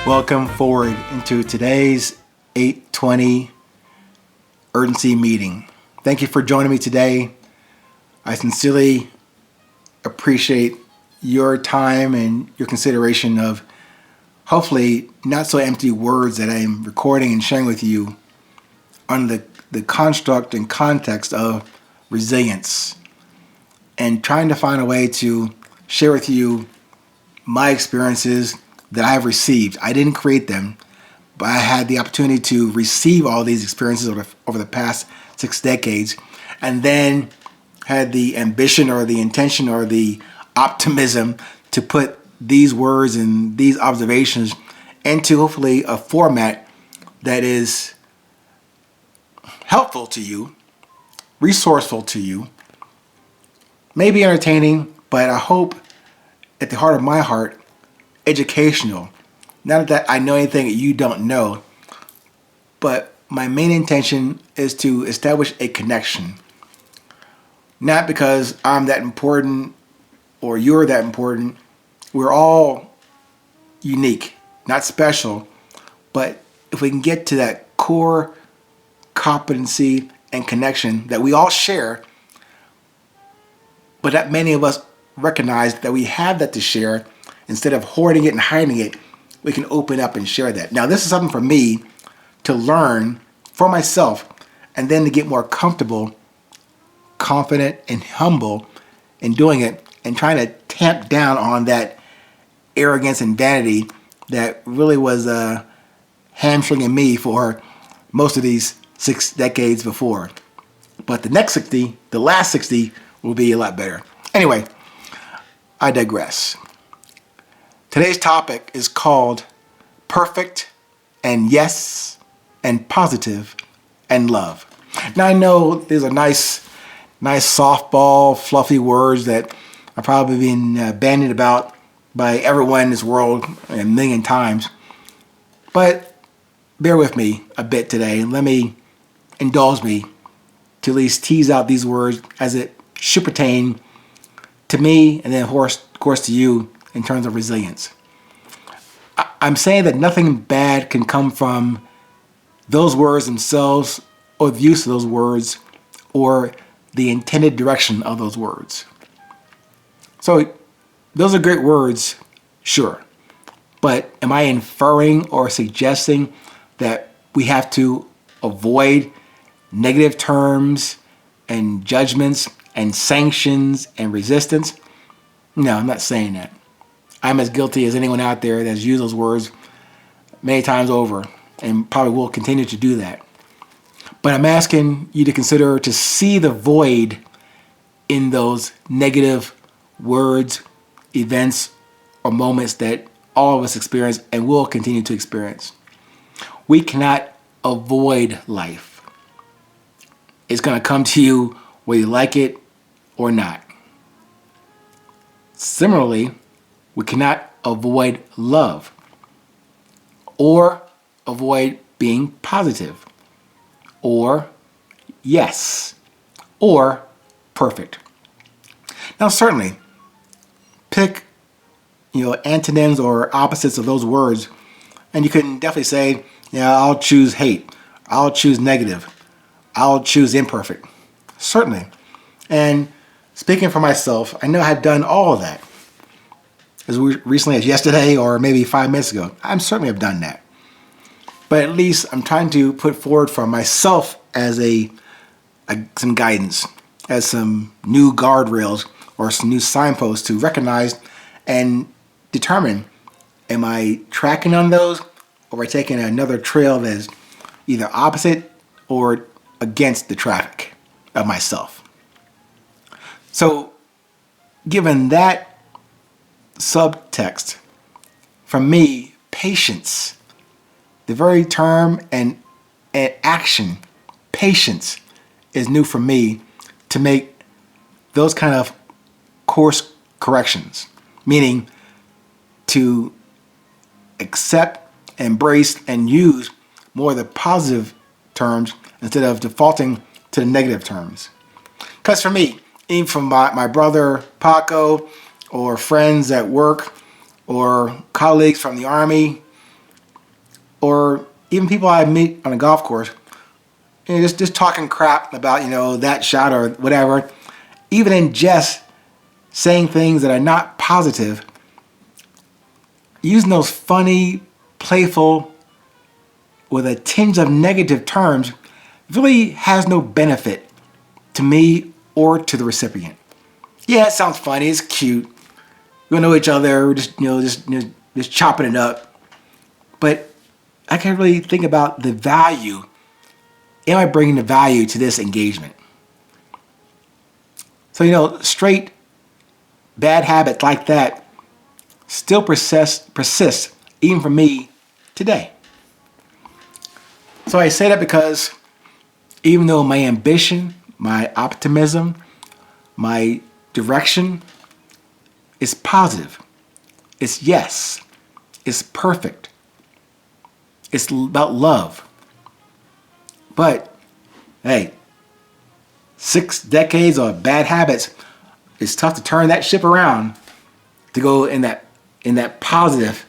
Welcome forward into today's 8:20 urgency meeting. Thank you for joining me today. I sincerely appreciate your time and your consideration of hopefully not so empty words that I'm recording and sharing with you on the construct and context of resilience and trying to find a way to share with you my experiences that I have received. I didn't create them, but I had the opportunity to receive all these experiences over the past 6 decades, and then had the ambition or the intention or the optimism to put these words and these observations into hopefully a format that is helpful to you, resourceful to you, maybe entertaining, but I hope at the heart of my heart, educational. Not that I know anything that you don't know, but my main intention is to establish a connection. Not because I'm that important or you're that important. We're all unique, not special, but if we can get to that core competency and connection that we all share, but that many of us recognize that we have that to share, instead of hoarding it and hiding it, we can open up and share that. Now, this is something for me to learn for myself and then to get more comfortable, confident, and humble in doing it and trying to tamp down on that arrogance and vanity that really was hamstringing me for most of these 6 decades before. But the next 60, the last 60, will be a lot better. Anyway, I digress. Today's topic is called Perfect and Yes and Positive and Love. Now I know these are nice softball, fluffy words that are probably being bandied about by everyone in this world a million times. But bear with me a bit today and indulge me to at least tease out these words as it should pertain to me and then of course to you in terms of resilience. I'm saying that nothing bad can come from those words themselves or the use of those words or the intended direction of those words. So those are great words, sure. But am I inferring or suggesting that we have to avoid negative terms and judgments and sanctions and resistance? No, I'm not saying that. I'm as guilty as anyone out there that's used those words many times over and probably will continue to do that. But I'm asking you to consider to see the void in those negative words, events, or moments that all of us experience and will continue to experience. We cannot avoid life. It's going to come to you whether you like it or not. Similarly, we cannot avoid love or avoid being positive or yes or perfect. Now, certainly, pick antonyms or opposites of those words, and you can definitely say, I'll choose hate, I'll choose negative, I'll choose imperfect. Certainly. And speaking for myself, I know I had done all of that. As recently as yesterday or maybe 5 minutes ago, I certainly have done that. But at least I'm trying to put forward for myself as some guidance, as some new guardrails or some new signposts to recognize and determine, am I tracking on those or am I taking another trail that is either opposite or against the traffic of myself? So given that subtext, from me, patience, the very term and action, patience, is new for me to make those kind of course corrections, meaning to accept, embrace, and use more of the positive terms instead of defaulting to the negative terms. Because for me, even from my brother Paco, or friends at work, or colleagues from the Army, or even people I meet on a golf course, just talking crap about, that shot or whatever, even in jest, saying things that are not positive, using those funny, playful, with a tinge of negative terms really has no benefit to me or to the recipient. Yeah, it sounds funny, it's cute. We know each other, we're just chopping it up. But I can't really think about the value. Am I bringing the value to this engagement? So, straight bad habits like that still persist even for me today. So I say that because even though my ambition, my optimism, my direction is positive, it's yes, it's perfect, it's about love. But hey, 6 decades of bad habits, it's tough to turn that ship around to go in that positive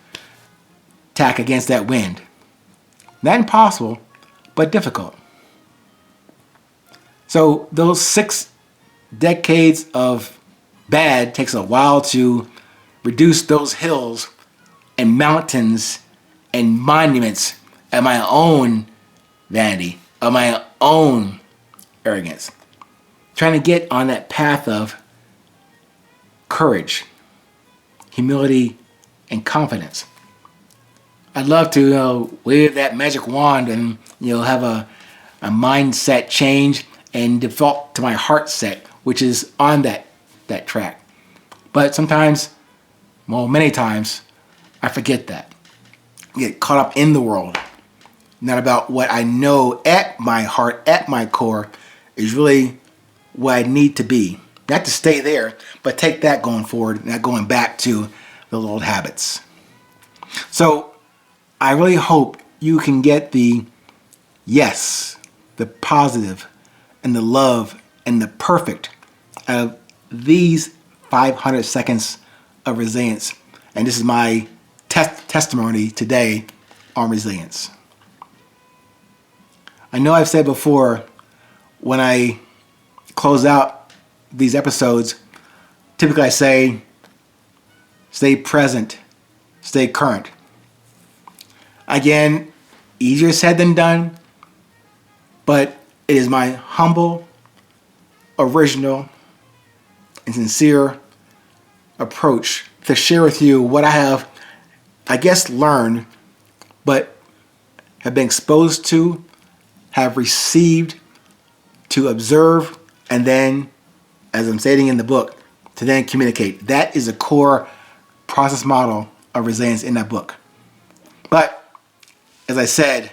tack against that wind. Not impossible, but difficult. So those 6 decades of bad takes a while to reduce those hills and mountains and monuments of my own vanity, of my own arrogance. Trying to get on that path of courage, humility, and confidence. I'd love to wave that magic wand and have a mindset change and default to my heart set, which is on that track. But sometimes, many times, I forget that. I get caught up in the world, not about what I know at my heart, at my core, is really what I need to be. Not to stay there, but take that going forward, not going back to those old habits. So I really hope you can get the yes, the positive, and the love, and the perfect of these 500 seconds of resilience. And this is my testimony today on resilience. I know I've said before, when I close out these episodes, typically I say, stay present, stay current. Again, easier said than done, but it is my humble, original, and sincere approach to share with you what I have, learned, but have been exposed to, have received, to observe, and then, as I'm stating in the book, to then communicate. That is a core process model of resilience in that book. But as I said,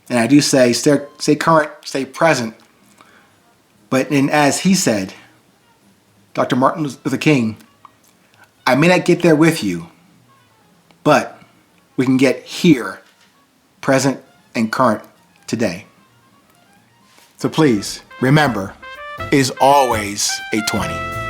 and I do say, stay current, stay present. But as he said, Dr. Martin Luther King, I may not get there with you, but we can get here, present and current today. So please, remember, it is always a 20.